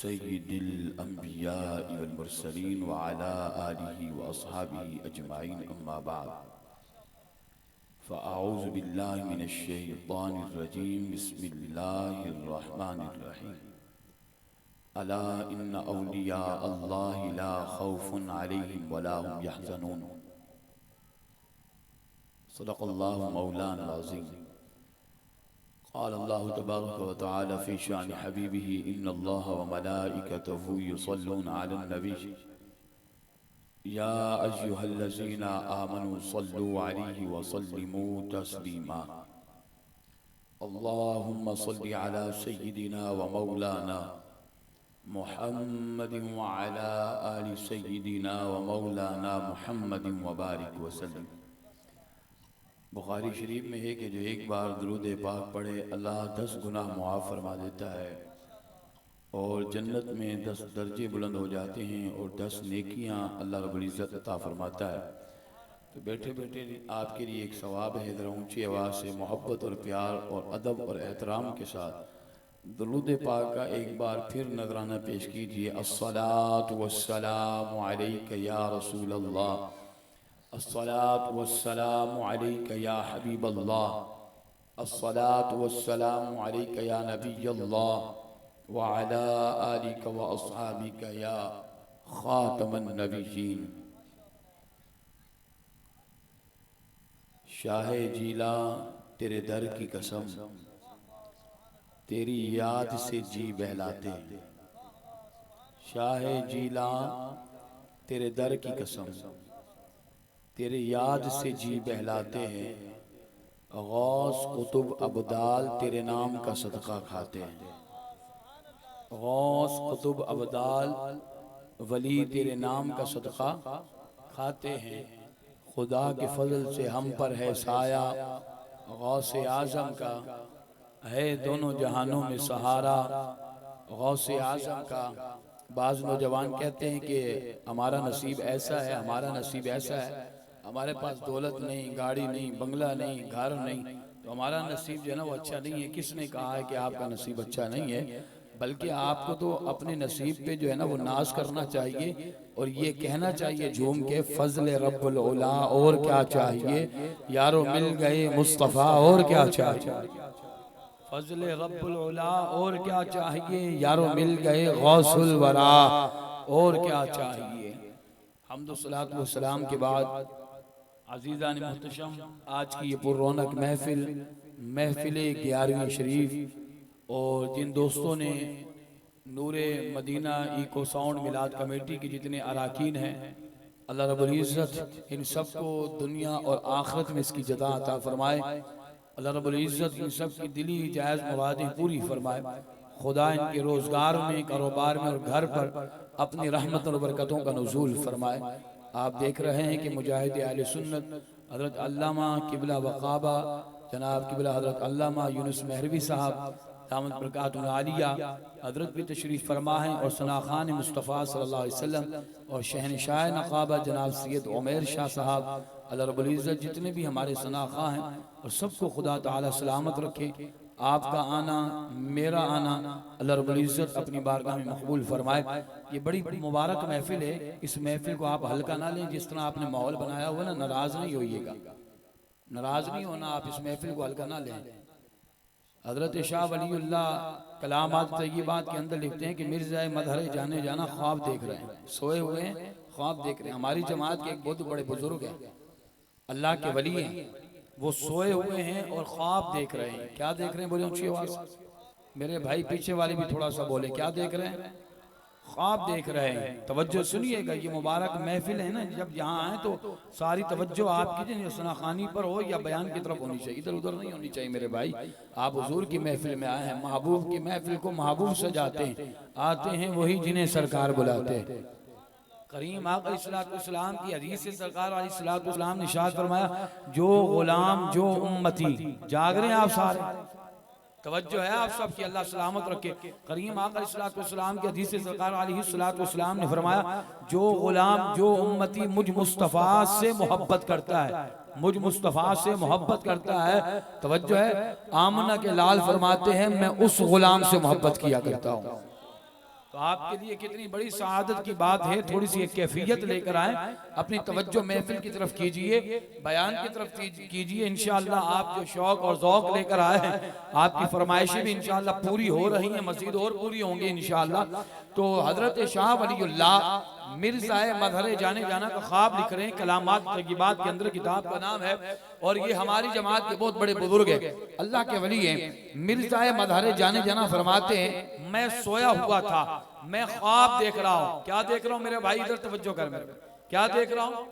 सय्यिदिल अंबिया वल मुरसलीन व अला आलिहि व अस्हाबिहि अजमाइन अम्मा बाद फ़अऊज़ु बिल्लाहि मिनश शैतानिर रजीम बिस्मिल्लाहिर रहमानिर रहीम अला इन्ना औलिया अल्लाहि ला खौफुन अलैहिम वला हुम यहज़नून सदक़ल्लाहु मौलाना अज़ीम क़ाल अल्लाहु तबारक व तआला फ़ी शानि हबीबिही इन्नल्लाह व मलाइकतहु युसल्लूना अलन नबी या अय्युहल्लज़ीना आमनू सल्लू अलैहि व सल्लिमू तस्लीमा अल्लाहुम्मा सल्लि अला सय्यिदिना व मौलाना मुहम्मदिन व अला आलि सय्यिदिना व मौलाना मुहम्मदिन व बारिक व सल्लिम। बुखारी शरीफ में है कि जो एक बार दुरूद पाक पढ़े अल्लाह 10 गुनाह मुआफ़ फरमा देता है और जन्नत में 10 दर्जे बुलंद हो जाते हैं और 10 नेकियां अल्लाह रब्बुल इज़्ज़त अता फरमाता है। तो बैठे बैठे आपके लिए एक सवाब है, ज़रा ऊँची आवाज़ से मोहब्बत और प्यार और अदब और एहतराम के साथ दुरूद पाक का एक बार फिर नजराना पेश कीजिए। अस्सलातु वस्सलामु अलैका या रसूल अल्लाह, अस्सलातु वस्सलामु अलैका या हबीब अल्लाह, अस्सलातु वस्सलामु अलैका या नबी अल्लाह व अला आलिका व अस्हाबिका या खातमन नबिय्यीन। शाहे जीला तेरे दर की कसम, तेरी याद से जी बहलाते। शाहे जीला तेरे दर की कसम, तेरे याद से जी बहलाते हैं। गौस कुतुब अबदाल तेरे नाम का सदका खाते हैं। गौस कुतुब अबदाल वली तेरे नाम का सदका खाते हैं। खुदा के फजल से हम पर है साया, गौस आज़म का है दोनों जहानों में सहारा। गौस आज़म का बाज़ नौजवान कहते हैं कि हमारा नसीब ऐसा है, हमारा नसीब ऐसा है, हमारे पास दौलत नहीं, गाड़ी नहीं, बंगला नहीं, घर नहीं, तो हमारा नसीब जो है ना वो अच्छा नहीं है। किसने कहा है कि आपका नसीब अच्छा नहीं है? बल्कि आपको तो अपने नसीब पे जो है ना वो नाज करना चाहिए और ये कहना चाहिए झूम के फजल रब्बुल उला और क्या चाहिए यारो मिल गए मुस्तफ़ा और क्या चाहिए। फजल रब्बुल उला और क्या चाहिए यारो मिल गए गौसुल वरा और क्या चाहिए। हम्दो सलात व सलाम के बाद अज़ीज़ान मुहतशम आज की ये पुररौनक महफिल 11वीं शरीफ और जिन दोस्तों ने नूरे मदीना इको साउंड मिलाद कमेटी की जितने अराकीन हैं, अल्लाह रब्बुल इज़्ज़त इन सबको दुनिया और आखिरत में इसकी जज़ा अता फरमाए। अल्लाह रब्बुल इज़्ज़त इन सब की दिली जायज़ मुरादें पूरी फरमाए। खुदा इनके रोज़गार में, कारोबार में और घर पर अपनी रहमत और बरकतों का नुज़ूल फरमाए। आप देख रहे हैं कि मुजाहिद अहले सुन्नत हज़रत अल्लामा किबला वक़ाबा जनाब किबला हज़रत अल्लामा यूनुस मेहरवी साहब दामद बरकातुहुल आलिया हज़रत भी तशरीफ़ फरमा हैं और सनाखान मुस्तफ़ा सल्लल्लाहु अलैहि वसल्लम और शहनशाह नक़ाबा जनाब सैयद उमैर शाह साहब अल्लाह रब्बुल इज़्ज़त जितने भी हमारे सनाखा हैं और सबको खुदा ताला सलामत रखे। आपका आना, मेरा आना अल्लाह रब्बुल इज़्ज़त अपनी बारगाह में मकबूल फरमाए। ये बड़ी मुबारक महफिल है, इस महफिल को आप हल्का ना लें। जिस तरह आपने माहौल बनाया हुआ ना, नाराज़ नहीं होइएगा, नाराज़ नहीं होना, आप इस महफिल को हल्का ना लें। हज़रत शाह वलीउल्लाह कलामात तय्यबात के अंदर लिखते हैं कि मिर्ज़ा मदहरे जाने जाना ख्वाब देख रहे हैं, सोए हुए हैं ख्वाब देख रहे हैं। हमारी जमात के एक बहुत बड़े बुजुर्ग हैं, अल्लाह के वली हैं, वो सोए हुए हैं और ख्वाब देख रहे हैं। क्या देख रहे हैं? बोले ऊंची आवाज़, मेरे भाई पीछे वाले भी थोड़ा सा बोले, क्या देख रहे हैं? ख्वाब देख रहे हैं। तवज्जो सुनिएगा, ये मुबारक महफिल है ना, जब यहाँ आए तो सारी तवज्जो आपकी सनाखानी पर हो या बयान की तरफ होनी चाहिए, इधर उधर नहीं होनी चाहिए। मेरे भाई आप हुजूर की महफिल में आए हैं, महबूब की महफिल को महबूब से जाते हैं, आते हैं वही जिन्हें सरकार बुलाते हैं। करीम आका अलैहिस्सलाम की हदीस से सरकार अलैहिस्सलाम ने इरशाद फरमाया, जो गुलाम जो उम्मती, जाग रहे हैं आप सारे, तवज्जो है आप सब की, अल्लाह सलामत रखे। करीम आका अलैहिस्सलाम की हदीस से सरकार अलैहिस्सलाम ने फरमाया, जो गुलाम जो उम्मती मुझ मुस्तफ़ा से मोहब्बत करता है, मुझ मुस्तफ़ा से मोहब्बत करता है, तवज्जो है, आमना के लाल फरमाते हैं मैं उस गुलाम से मोहब्बत किया करता हूँ। तो आपके लिए कितनी बड़ी सआदत की बात है। थोड़ी सी एक कैफियत लेकर आए, अपनी तवज्जो महफिल की तरफ कीजिए, बयान की तरफ कीजिए। इंशाअल्लाह आप जो शौक और ज़ौक लेकर आए हैं, आपकी फरमाइशें भी इंशाअल्लाह पूरी हो रही हैं, मज़ीद और पूरी होंगी इंशाअल्लाह। तो हजरत शाह वलीउल्लाह मिर्ज़ा मजहर जाने जाना का ख्वाब लिख रहे हैं, कलामात तगीबात के अंदर किताब का नाम है। और ये हमारी जमात के बहुत बड़े बुजुर्ग हैं, अल्लाह के वली हैं। मिर्ज़ा मजहर जाने जाना फरमाते हैं, मैं सोया हुआ था, मैं ख्वाब देख रहा हूँ। क्या देख रहा हूँ मेरे भाई, इधर तवज्जो कर मेरे, क्या देख रहा हूँ?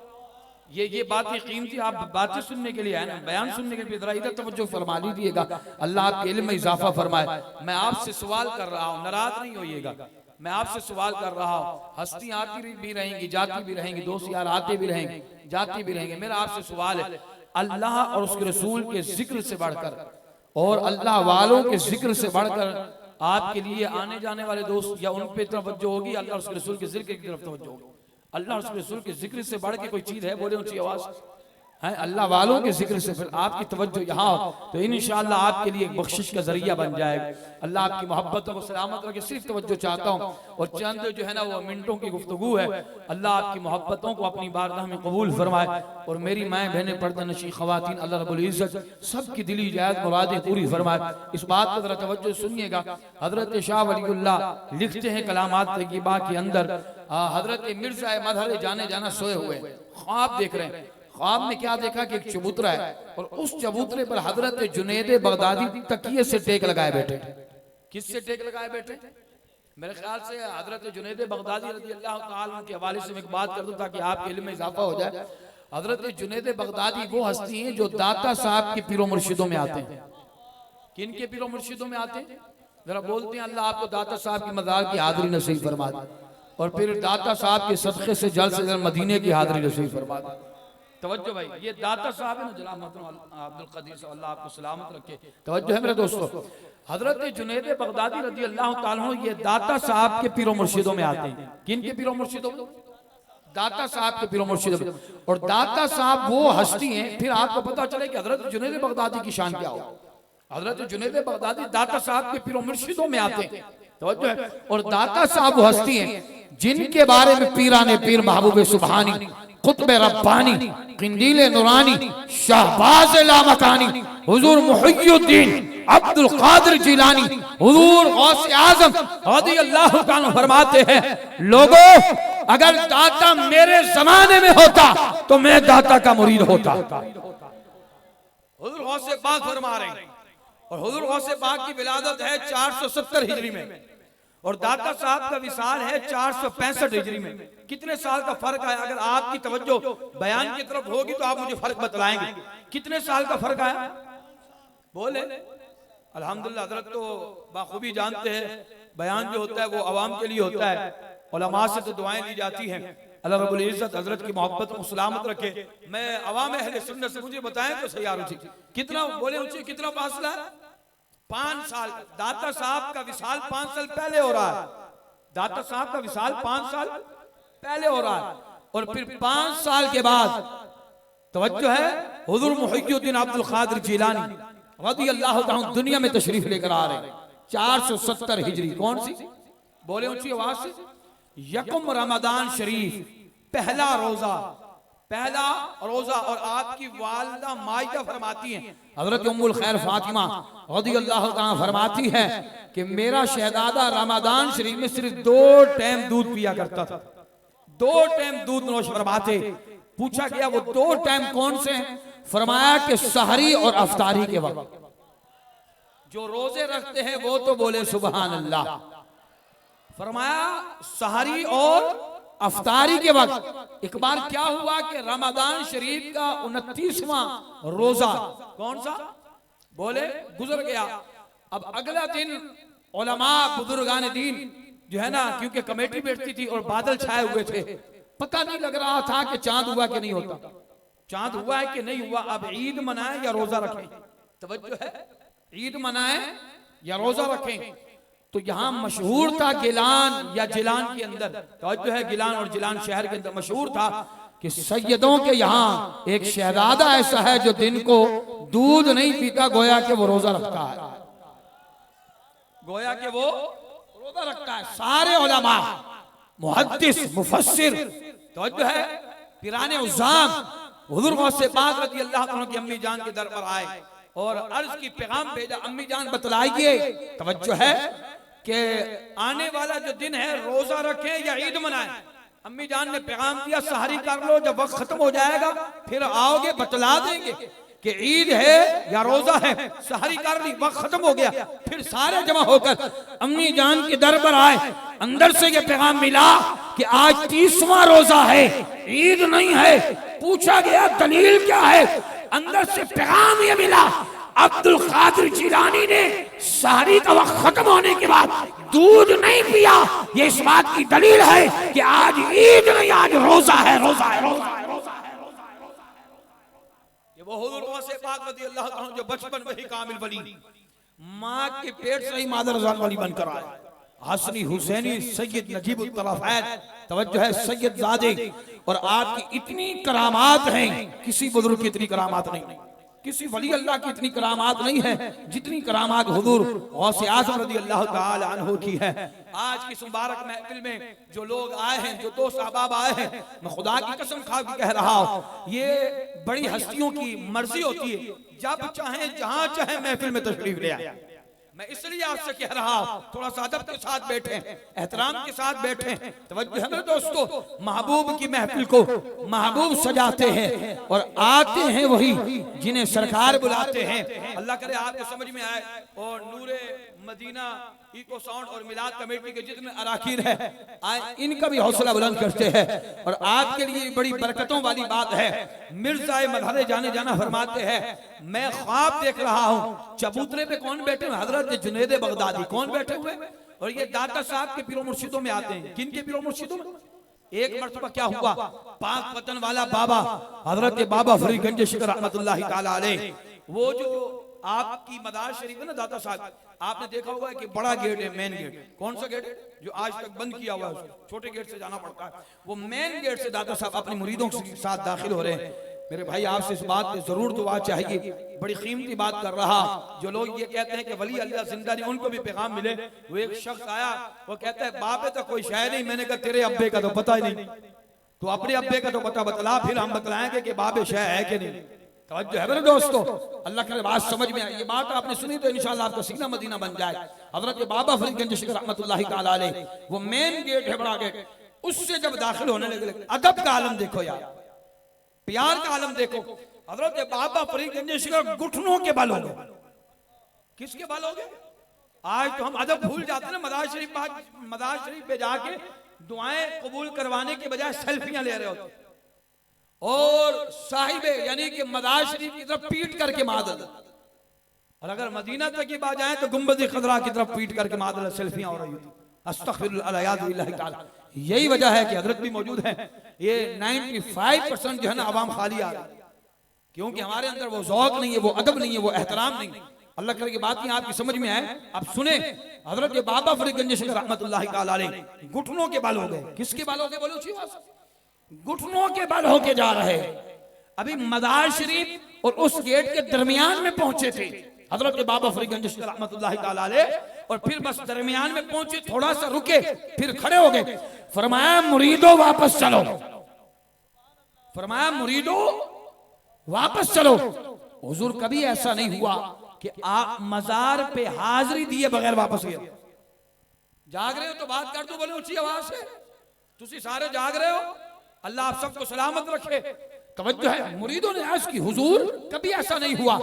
ये बातें कीमती, आप बातें सुनने के लिए आए ना, बयान सुनने के लिए, जरा इधर तवज्जो फरमा लीजिएगा। अल्लाह आपके इल्म में इजाफा फरमाए। मैं आपसे सवाल कर रहा हूँ, नाराज नहीं होइएगा। मैं आपसे सवाल कर रहा हूँ, हस्ती आती भी रहेंगी, जाती भी रहेंगी, दोस्त यार आते भी रहेंगे, जाती भी रहेंगे। मेरा आपसे सवाल है, अल्लाह और उसके रसूल के जिक्र से बढ़कर और अल्लाह वालों के जिक्र से बढ़कर आपके लिए आने जाने वाले दोस्त या उन पे तवज्जो होगी, अल्लाह और उसके रसूल के जिक्र की तरफ तवज्जो होगी? अल्लाह और उसके रसूल के जिक्र से बढ़ के कोई चीज है? बोले ऊंची आवाज है। अल्लाह वालों के जिक्र से फिर आपकी तवज्जो यहाँ हो तो इंशाअल्लाह आपके लिए एक बख्शिश का जरिया बन जाएगा। अल्लाह आपकी मोहब्बतों को सलामत रखे। सिर्फ तवज्जो चाहता हूँ और चंद जो है ना वो मिनटों की गुफ्तगू है। अल्लाह आपकी मोहब्बतों को अपनी बारगाह में कबूल फरमाए और मेरी माएँ बहनें पर्दा नशी खवातीन अल्लाह रब्बुल इज्जत सबकी दिली जायज मुरादें पूरी फरमाए। इस बात को जरा तवज्जो सुनिएगा। हजरत शाह वलीउल्लाह लिखते हैं कलामात तगीबात के अंदर, हजरत मिर्ज़ा मजहर जाने जाना सोए हुए ख्वाब देख रहे हैं। ख्वाब में क्या देखा कि एक चबूतरा है और उस चबूतरे पर हजरत जुनैद बगदादी तकिए से टेक लगाए बैठे। किससे टेक लगाए बैठे? मेरे ख्याल से हजरत जुनैद बगदादी रज़ी अल्लाह तआला के हवाले से मैं एक बात कर दूं ताकि आपके इल्म में इजाफा हो जाए। हजरत जुनैद बगदादी वो हस्ती हैं जो दाता साहब के पीरों मुर्शिदों में आते हैं। किन के पीरों मुर्शिदों में आते हैं? जरा बोलते हैं, अल्लाह आपको दाता साहब की मज़ार की हाज़िरी नसीब फरमा दे और फिर दाता साहब के सदक़े से जल्द मदीने की हाज़िरी नसीब फरमा दे। तवज्जो भाई, ये दाता साहब है ना जनाब अब्दुल कदीर साहब, अल्लाह आपको सलामत रखे। तवज्जो है मेरे दोस्तों, हजरत जुनैद बगदादी रज़ी अल्लाह ताला अन्हु ये दाता साहब के पीरों मुर्शिदों में आते हैं। किन के पीरों मुर्शिदों में? दाता साहब के पीरों मुर्शिदों में। और दाता साहब वो हस्ती हैं, फिर आपको पता चले कि हजरत जुनैद बगदादी की शान क्या हो। हजरत जुनैद बगदादी दाता साहब के पीरों मुर्शिदों में आते हैं। तवज्जो है। और दाता साहब वो हस्ती हैं जिनके बारे में पीराने पीर महबूब सुबहानी, कुतुब रब्बानी, किंदील नूरानी, शहबाज लामकानी, हुजूर मुहियुद्दीन अब्दुल कादिर जिलानी, हुजूर गौसे आजम रज़ियल्लाहु ताला फरमाते हैं, लोगों अगर दाता मेरे जमाने में होता तो मैं दाता का मुरीद होता। हुजूर गौसे पाक फरमा रहे हैं और हुजूर गौसे पाक की विलादत है 470 हिजरी में और दाता साहब का विसाल है 465 हिजरी में। कितने साल का फर्क है? अगर आपकी तवज्जो बयान की तरफ होगी तो आप मुझे फर्क बतलाएंगे, कितने साल का फर्क आया? बोले अल्हम्दुलिल्लाह। हजरत तो बाखूबी जानते हैं बयान जो होता है वो अवाम के लिए होता है, उलमा से तो दुआएं ली जाती हैं। अल्लाह रब्बुल इज्जत हजरत की मोहब्बत को सलामत रखे। मैं अवाम अहले सुन्नत से मुझे बताएं तो सही यार कितना बोले ऊंचे कितना फासला है? 5 साल। दाता साहब का विसाल 5 साल पहले हो रहा है। दाता साहब का विसाल 5 साल पहले हो रहा है और फिर 5 साल के बाद तवज्जो है हुजूर मुहियुद्दीन अब्दुल कादिर जिलानी रज़ियल्लाहु ताला दुनिया में तशरीफ लेकर आ रहे हैं 470 हिजरी। कौन सी? बोले ऊंची आवाज से। यकम रमजान शरीफ, पहला रोजा और आपकी वालिदा माइदा फरमाती हैं, हजरत उम्मुल खैर फातिमा रज़ियल्लाहु ताला फरमाती है कि मेरा शहजादा रमजान शरीफ में सिर्फ 2 टाइम दूध पिया करता था। 2 टाइम दूध नोश फरमाते। पूछा गया वो 2 टाइम कौन से हैं? फरमाया कि सहरी और अफ्तारी के वक्त। जो रोजे रखते हैं वो तो बोले सुबहान अल्लाह। फरमाया सहरी और अफ्तारी के वक्त। एक बार क्या हुआ कि रमजान शरीफ का 29वां रोजा कौन सा? बोले गुजर गया। अब अगला दिन उलमा बुजुर्गान दीन जो है ना, क्योंकि कमेटी बैठती थी और बादल छाए हुए थे, पता नहीं लग रहा था कि चांद हुआ कि नहीं होता, चांद हुआ है कि नहीं हुआ। अब ईद मनाएं या रोजा रखें? तवज्जो है, ईद मनाएं या रोजा रखें? तो यहाँ मशहूर था गिलान या जिलान के अंदर, तवज्जो है, गिलान और जिलान शहर के अंदर मशहूर था कि सैयदों के यहाँ एक शहजादा ऐसा है जो दिन को दूध नहीं पीता, गोया कि वो रोजा रखता है, गोया कि वो रोजा रखता है। सारे उलमा, मुहद्दिस, मुफस्सिर, तवज्जो है, पिराने उज़्ज़ाम हुज़ूर गौसे पाक रज़ी अल्लाह अन्हु की अम्मी जान के दर पर आए और अर्ज की पैगाम भेजा, अम्मी जान बतलाइए, तवज्जो है कि आने वाला जो दिन है रोजा रखें या ईद मनाएं। अम्मी जान ने पैगाम दिया सहरी कर लो, जब वक्त खत्म हो जाएगा फिर आओगे बतला देंगे कि ईद है या रोजा है। सहरी कर ली, वक्त खत्म हो गया, फिर सारे जमा होकर अम्मी जान के दर पर आए। अंदर से ये पैगाम मिला कि आज 30वां रोजा है, ईद नहीं है। पूछा गया दलील क्या है? अंदर से पैगाम ये मिला, अब्दुल कादिर जिलानी ने सहरी का वक्त खत्म होने के बाद दूध नहीं पिया, ये इस बात की दलील है कि आज ईद नहीं, आज रोजा है, रोजा है, रोजा है, रोजा है, रोजा है, रोजा है। ये वो हुज़ूर गौसे पाक रज़ी अल्लाह अन्हु जो बचपन में ही कामिल वली, माँ के पेट से ही मादर रज़ान वाली बनकर आए। हसनी हुसैनी सैयद नजीब उत-तलफ़ैन, तवज्जो है, सैयद ज़ादे, और आपकी इतनी करामात हैं, किसी बुजुर्ग की इतनी करामात नहीं, किसी वली अल्लाह की इतनी करामात नहीं है जितनी करामात हुजूर गौसे आज़म रज़ी अल्लाह ताला अन्हु की है। आज की मुबारक महफिल में जो लोग आए हैं, जो दोस्त अहबाब आए हैं, मैं खुदा की कसम खा के कह रहा हूँ, ये बड़ी हस्तियों की मर्जी होती है, जब चाहे जहां चाहे महफिल में तशरीफ ले आए। मैं इसलिए आपसे कह रहा हूं, थोड़ा सा अदब के साथ बैठे, एहतराम के साथ बैठे। तवज्जो है मेरे दोस्तों, महबूब की महफिल को महबूब सजाते हैं और आते हैं वही जिन्हें सरकार बुलाते हैं। अल्लाह करे आपको समझ में आए। और नूरे मदीना इको साउंड और मिलाद कमेटी के जितने अराकीन है, इनका भी हौसला बुलंद करते हैं। और आपके लिए बड़ी बरकतों वाली बात है, मिर्जा मदहरे जाने जाना फरमाते हैं, मैं ख्वाब देख रहा हूँ, चबूतरे पे कौन बैठे हुए? हजरत जुनैद बगदादी। कौन बैठे हुए? और ये दाता साहब के पीरों मुर्शिदों में आते हैं। किन के पीरों मुर्शिदों में? एक मर्तबा क्या हुआ, पाक वतन वाला बाबा हजरत बाबा फरीद गंज शिकर रहमतुल्लाहि ताला अलैह, वो जो आपकी मदार शरीफ है ना दाता साहब, आपने देखा होगा कि बड़ा गेट है, मेन गेट। कौन सा गेट है? जो आज तक बंद किया हुआ है, छोटे गेट से जाना पड़ता है। वो मेन गेट से दाता साहब अपने मुरीदों के साथ दाखिल हो रहे हैं। मेरे भाई आपसे इस बात पे जरूर दुआ चाहिए, बड़ी कीमती बात कर रहा। जो लोग ये कहते हैं कि वली अल्लाह जिंदा नहीं, उनको भी पैगाम मिले। वो एक शख्स आया, वो कहता है बापे तो कोई शय नहीं। मैंने कहा तेरे अब्बे का तो पता ही नहीं, तो अपने अब्बे का तो पता बतला, फिर हम बतलाएंगे कि बापे शय है कि नहीं। तवज्जो है मेरे दोस्तों, अल्लाह करे बात समझ में आई। ये बात आपने सुनी तो इंशाअल्लाह आपका सीना मदीना बन जाए। हजरत बाबा फरीद गंज शिकर रहमतुल्लाहि ताला अलैह, वो मेन गेट है, बड़ा गेट, उससे जब दाखिल होने लगे, अदब का आलम देखो यार, प्यार का आलम देखो। हजरत बाबा फरीद गंज शिकर घुटनों के बल हो गए। किसके बल हो गए? आज तो हम अदब भूल जाते हैं ना, मदार शरीफ पे जाके दुआएं कबूल करवाने के बजाय सेल्फियां ले रहे होते, और साहिबे यानी कि मदार शरीफ की तरफ पीट करके मादल, और अगर मदीना तक की बात जाए तो गुंबद खदरा की तरफ पीट करके मादल सेल्फियां हो रही होती। अस्तगफिरुल्लाह। यही वजह है कि हजरत भी मौजूद हैं। ये 95% जो है ना आवाम खाली आ रही, क्योंकि हमारे अंदर वो ज़ौक़ नहीं है, वो अदब नहीं है, वो एहतराम नहीं है। अल्लाह करे की बात नहीं आपकी समझ में आए, आप सुने। हजरत बाबा फरीद गंज शिकर रहमतुल्लाहि ताला अलैह घुटनों के बल हो गए। किसके बल हो गए? बोलो ऊंची आवाज से। घुटनों के बल होके जा रहे। अभी मदार शरीफ और उस गेट के दरमियान में पहुंचे थे हजरत बाबा फरीद गंज शिकर रहमतुल्लाहि ताला अलैह, और फिर बस दरमियान में पहुंचे, थोड़ा सा रुके, फिर खड़े हो गए। फरमाया मुरीदो वापस चलो, फरमाया मुरीदो वापस चलो। हुजूर कभी ऐसा नहीं हुआ कि आप मजार पे हाजिरी दिए बगैर वापस गए। जाग रहे हो तो बात कर दो, बोले ऊंची आवाज से। तुसी सारे जाग रहे हो, अल्लाह आप सबको सलामत रखे। तवज्जो है, मुरीदों ने अर्ज की हुजूर कभी ऐसा नहीं हुआ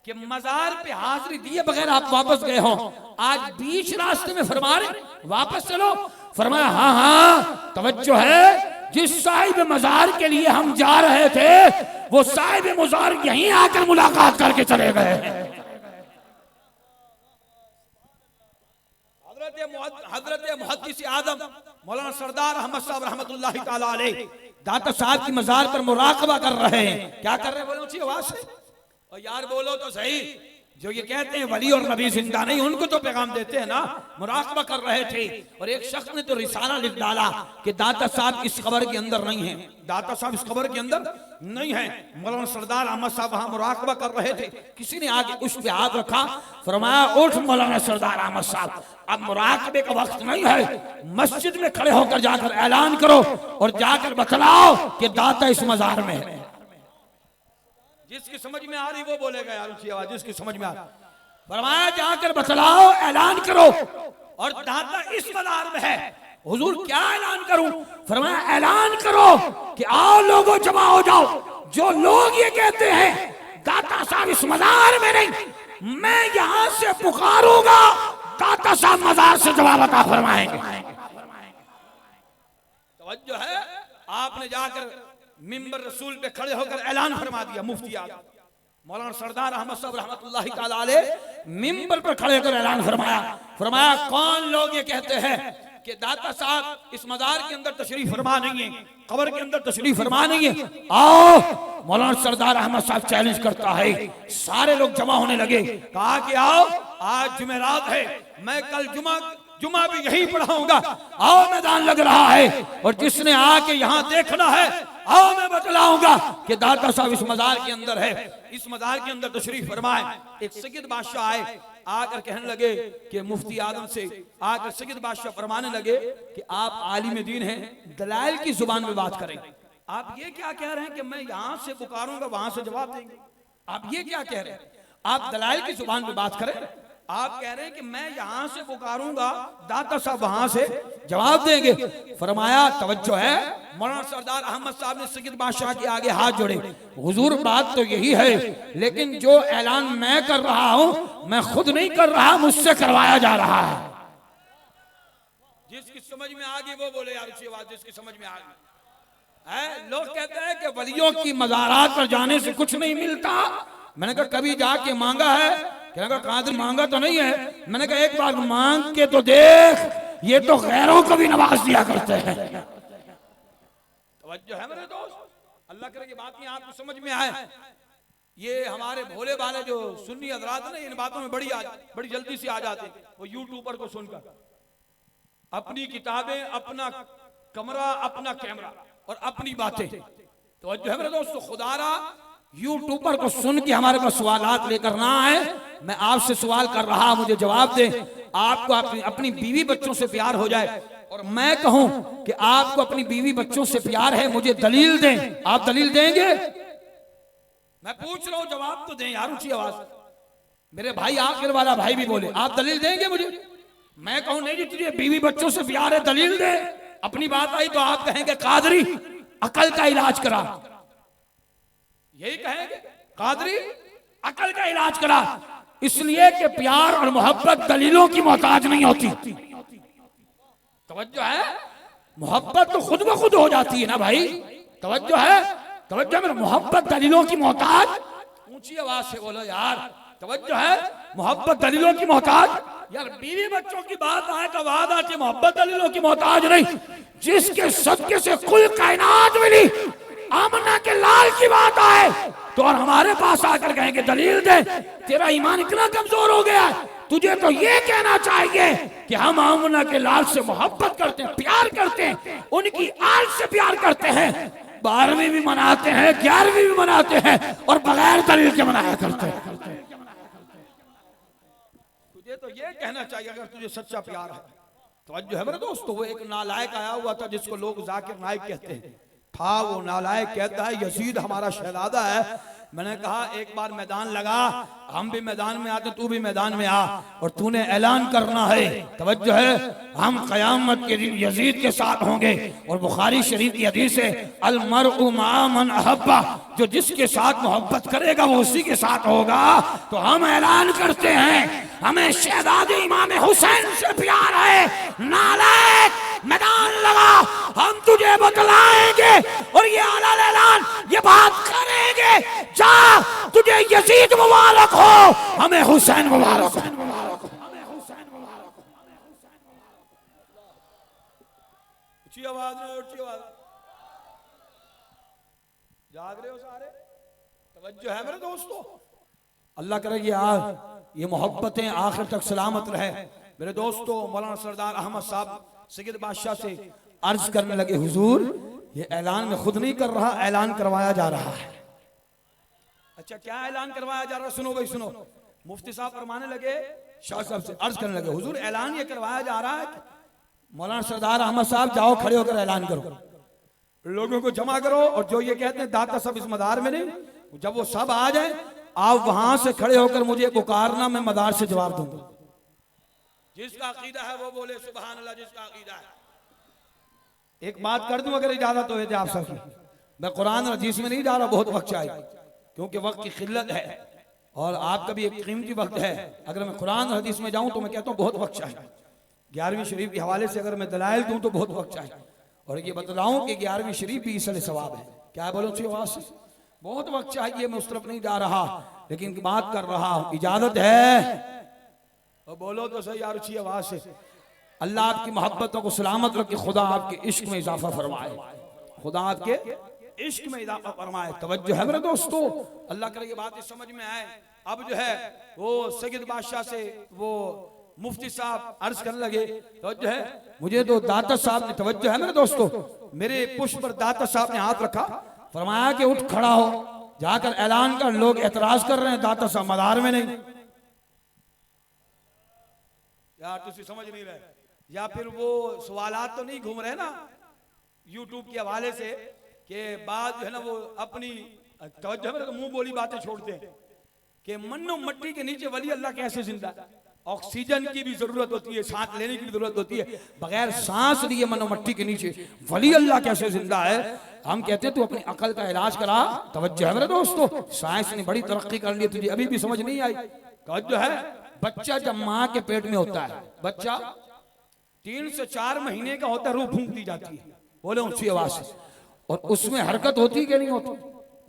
कि मजार पे हाजिरी दिए बगैर आप वापस गए हो। आज बीच रास्ते में फरमा रहे वापस चलो। फरमाया हाँ हाँ, तवज्जो है, जिस साहिब मजार के लिए हम जा रहे थे वो साहिब मजार यहीं आकर मुलाकात करके चले गए। हजरत मुहद्दिस आदम मौलाना सरदार अहमद साहब रहमतुल्लाहि ताला अलैह दाता साहब की मजार पर मुराकबा कर रहे हैं। क्या कर रहे हैं? बोलो ऊंची आवाज से, और यार बोलो तो सही। जो ये कहते हैं वली और नबी जिंदा नहीं, उनको तो पैगाम देते हैं ना। मुराकबा कर रहे थे और एक शख्स ने तो रिसाला लिख डाला कि दाता साहब इस कब्र के अंदर नहीं है, दाता साहब इस कब्र के अंदर नहीं है। मौलाना सरदार अहमद साहब वहां मुराकबा कर रहे थे, किसी ने आगे उस पे हाथ रखा, फरमाया उठ मौलाना सरदार अहमद साहब, अब मुराकबे का वक्त नहीं है, मस्जिद में खड़े होकर जाकर ऐलान करो और जाकर बतलाओ कि दाता इस मजार में है। जिसकी समझ में आ रही वो बोलेगा यार ऊंची आवाज, जिसकी समझ में आ रही। फरमाया जाकर बतलाओ, ऐलान करो और दाता इस मजार में है। हुजूर क्या ऐलान करूं? फरमाया ऐलान करो कि आओ लोगों जमा हो जाओ, जो लोग ये कहते हैं दाता साहब इस मजार में नहीं, मैं यहां से पुकारूंगा, दाता साहब मजार से जवाब अता फरमाएंगे। तवज्जो है, आपने जाकर मिंबर रसूल पे खड़े होकर ऐलान फरमा दिया। मुफ्ती आजम मौलाना सरदार अहमद साहब रहमतुल्लाहि ताला अलैह मिंबर पर खड़े होकर ऐलान फरमाया, फरमाया कौन लोग ये कहते हैं कि दाता साहब इस मजार के अंदर तशरीफ फरमा नहीं है, कब्र के अंदर तशरीफ फरमा नहीं है, आओ। मौलाना सरदार अहमद साहब चैलेंज करता है, सारे लोग जमा होने लगे, कहा कि आओ आज जुमेरात है, मैं कल जुमा भी यही पढ़ाऊंगा, आओ मैदान लग रहा है और जिसने आके यहाँ देखना है आओ मैं बतलाऊंगा कि दाता साहब इस मजार के अंदर है, इस मजार के अंदर तशरीफ फरमाए। एक सैयद बादशाह आए, आकर कहने लगे कि मुफ्ती आजम से आकर सैयद बादशाह फरमाने लगे कि आप आलिम दीन हैं, दलाइल की जुबान में बात करें। आप ये क्या कह रहे हैं कि मैं यहाँ से पुकारूंगा वहां से जवाब देंगे? आप ये क्या कह रहे हैं? आप दलाइल की जुबान में बात करें। आप कह रहे हैं कि मैं यहां से पुकारूंगा, दाता साहब वहां से जवाब देंगे। फरमाया तवज्जो है, मौलाना सरदार अहमद साहब ने सैयद बादशाह के आगे हाथ जोड़े, हुजूर बात तो यही है, लेकिन जो ऐलान मैं कर रहा हूं मैं खुद नहीं कर रहा, मुझसे करवाया जा रहा है। जिसकी समझ में आ गई वो बोले यार अच्छी बात, जिसकी समझ में आ गई है। लोग कहते हैं कि वलियों की मज़ारात पर जाने से कुछ नहीं मिलता। मैंने कहा कभी जाके मांगा है? कहने कादिर मांगा तो नहीं है। मैंने कहा एक बार मांग के तो देख, ये तो गैरों को भी नवाज दिया करते हैं। तवज्जो है मेरे दोस्त, अल्लाह करे कि बात नहीं आपको समझ में आए। ये हमारे भोले वाले जो सुन्नी हजरात ना, इन बातों में बड़ी जल्दी से आ जाते, वो यूट्यूबर को सुनकर अपनी किताबें, अपना कमरा, अपना कैमरा और अपनी बातें। तवज्जो है मेरे दोस्तों, खुदारा यूट्यूबर को सुन के हमारे पास सवालात लेकर ना आए। मैं आपसे सवाल कर रहा, मुझे जवाब दें। आपको अपनी बीवी बच्चों से प्यार हो जाए और मैं कहूं कि आपको अपनी बीवी बच्चों से प्यार है, मुझे दलील दें। आप दलील देंगे? मैं पूछ रहा हूं, जवाब तो दें यार ऊंची आवाज। मेरे भाई आखिर वाला भाई भी बोले, आप दलील देंगे मुझे? मैं कहूं नहीं जी तुझे बीवी बच्चों से प्यार है, दलील दे। अपनी बात आई तो आप कहेंगे कादरी अकल का इलाज करा, यही कहेंगे कादरी अकल का इलाज करा। इसलिए कि प्यार और मोहब्बत दलीलों की मोहताज नहीं होती। तवज्जो है, मोहब्बत तो खुद ब खुद हो जाती है ना भाई। तवज्जो है, तवज्जो है, मोहब्बत दलीलों की मोहताज। ऊंची आवाज से बोलो यार, तवज्जो है, मोहब्बत दलीलों की मोहताज। यार बीवी बच्चों की बात आए तो बात आती, मोहब्बत दलीलों की मोहताज नहीं। जिसके सदके से कुल कायनात मिली, आमना के लाल की बात आए तो और हमारे पास आकर कहेंगे दलील दे। तेरा ईमान इतना कमजोर हो गया, तुझे तो ये कहना चाहिए कि हम आमना के लाल से मोहब्बत करते हैं, प्यार करते हैं, उनकी आल से प्यार करते हैं, 12वीं भी मनाते हैं, 11वीं भी मनाते हैं और बगैर दलील के मनाया करते हैं। तुझे तो ये कहना चाहिए अगर तुझे सच्चा प्यार है। तो जो है मेरे दोस्तों, वो एक नालायक आया हुआ था जिसको लोग जाकिर नाइक कहते हैं, था वो नालायक, कहता है यजीद हमारा शहजादा है। मैंने कहा एक बार मैदान लगा, हम भी मैदान में आते, तू भी मैदान में आ और तूने ऐलान करना है। तवज्जो है, हम क़यामत के दिन यजीद के साथ होंगे और बुखारी शरीफ की हदीस है अल मरउ मा मन अहब्बा, जो जिसके साथ मोहब्बत करेगा वो उसी के साथ होगा। तो हम ऐलान करते हैं हमें शहजादे इमाम हुसैन से प्यार है। नालायक मैदान लगा, हम तुझे बतलाएंगे और ये आला ऐलान ये बात करेंगे। जा, तुझे यजीद मुबारक हो, हमें हुसैन मुबारक हो। ऊंची आवाज में, ऊंची आवाज। जाग रहे हो सारे? तवज्जो है मेरे दोस्तों, अल्लाह करे ये मोहब्बतें आखिर तक सलामत रहे। मेरे दोस्तों, मौलाना सरदार अहमद साहब सैयद बादशाह से अर्ज करने लगे, हुजूर ये ऐलान में खुद नहीं कर रहा, ऐलान करवाया जा रहा है। अच्छा, क्या ऐलान करवाया जा रहा है? सुनो भाई सुनो। मुफ्ती साहब फरमाने लगे, शाह साहब से अर्ज करने लगे, हुजूर ऐलान ये करवाया जा रहा है, मौलाना सरदार अहमद साहब जाओ खड़े होकर ऐलान करो, लोगों को जमा करो, और जो ये कहते हैं दाता सब इस मदार में नहीं, जब वो सब आ जाए आप वहां से खड़े होकर मुझे पुकारना, मैं मदार से जवाब दूंगा। जिसका अकीदा है वो बोले सुभान अल्लाह। जिसका अकीदा है, एक बात कर दूं अगर इजाजत हो आप सबकी, मैं कुरान और हदीस में नहीं जा रहा, बहुत वक्त चाहिए क्योंकि वक्त की किल्लत है और आपका भी एक कीमती वक्त है। अगर मैं कुरान और हदीस में जाऊं तो मैं कहता हूं बहुत वक्त चाहिए। 11वीं शरीफ के हवाले से अगर मैं दलाइल दूं तो बहुत वक्त चाहिए, और ये बतलाऊं कि 11वीं शरीफ भी इसलिए सवाब है। क्या बोलो सी आवाज से, बहुत वक्त चाहिए, मैं उस तरफ नहीं जा रहा, लेकिन बात कर रहा हूं, इजाजत है और बोलो तो सही यार अच्छी आवाज से। अल्लाह आपकी मोहब्बतों को सलामत रखे, खुदा आपके इश्क में इजाफा फरमाए, खुदा आपके इश्क में इजाफा फरमाए। तवज्जो है मेरे दोस्तों, अल्लाह करे ये बात समझ में आए। अब जो है वो सैयद बादशाह से वो मुफ्ती साहब अर्ज करने लगे, तवज्जो है, मुझे तो दाता साहब ने, तवज्जो है मेरे दोस्तों, मेरे पुष्प पर दाता साहब ने हाथ रखा, फरमाया कि उठ खड़ा हो, जाकर ऐलान कर, लोग एतराज कर रहे हैं दाता साहब मदार में नहीं। यार तुम समझ नहीं रहे, या फिर वो सवालात तो नहीं घूम रहे ना यूट्यूब के हवाले से कि बाद जो है ना वो अपनी तवज्जो में तो मुंह बोली बातें छोड़ते हैं कि मन्नो मट्टी के नीचे वली अल्लाह कैसे जिंदा है। ऑक्सीजन की भी जरूरत होती है, सांस लेने की भी जरूरत होती है, बगैर सांस लिए मनो मट्टी के नीचे वली अल्लाह कैसे जिंदा है। हम कहते तू अपनी अकल का इलाज करा। तवज्जो है मेरे दोस्तों, साइंस ने बड़ी तरक्की कर ली, तुझे अभी भी समझ नहीं आई। तवज्जो है, बच्चा जब माँ के पेट में होता है, बच्चा 3 से 4 महीने का होता है, रूह फूंक दी जाती है, बोले ऊंची आवाज से, और उसमें हरकत होती कि नहीं होती?